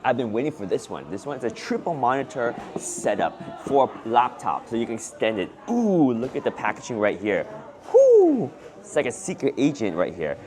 I've been waiting for this one. This one's a triple monitor setup for laptop, so you can extend it. Ooh, look at the packaging right here. Whoo! It's like a secret agent right here.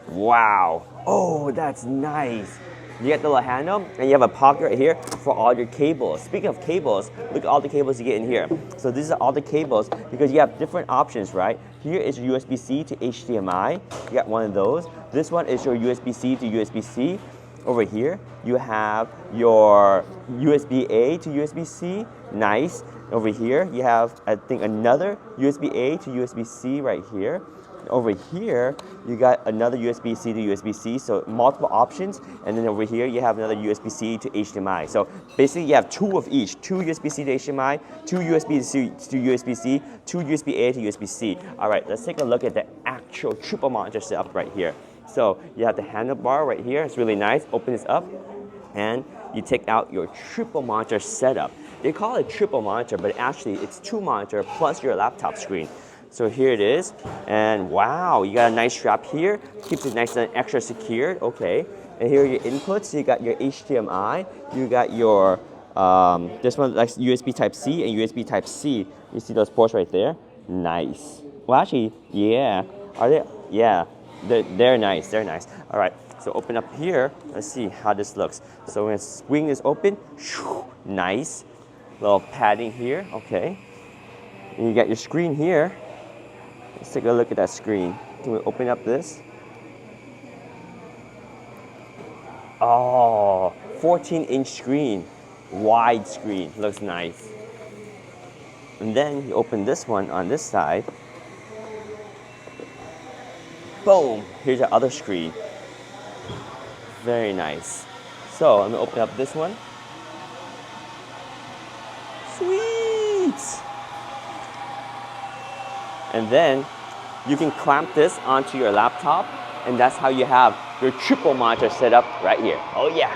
Wow. Oh, that's nice. You get the little handle, and you have a pocket right here for all your cables. Speaking of cables, look at all the cables you get in here. So these are all the cables because you have different options, right? Here is your USB-C to HDMI. You got one of those. This one is your USB-C to USB-C. Over here, you have your USB-A to USB-C. Nice. Over here, you have, I think, another USB-A to USB-C right here. Over here, you got another USB-C to USB-C, so multiple options. And then over here, you have another USB-C to HDMI. So basically, you have two of each. Two USB-C to HDMI, two USB-C to USB-C, two USB-A to USB-C. All right, let's take a look at the actual triple monitor setup right here. So you have the handlebar right here. It's really nice. Open this up, and you take out your triple monitor setup. They call it triple monitor, but actually it's two monitor plus your laptop screen. So here it is, and wow, you got a nice strap here. Keeps it nice and extra secured. Okay, and here are your inputs. You got your HDMI. You got your this one like USB Type C and USB Type C. You see those ports right there? Nice. Well, actually, yeah. Are they? Yeah. They're nice, they're nice. All right, so open up here. Let's see how this looks. So when swing is open, nice. Little padding here, okay. And you got your screen here. Let's take a look at that screen. Can we open up this? Oh, 14-inch screen, wide screen, looks nice. And then you open this one on this side. Boom, here's the other screen. Very nice. So I'm gonna open up this one. Sweet! And then you can clamp this onto your laptop, and that's how you have your triple monitor set up right here. Oh yeah.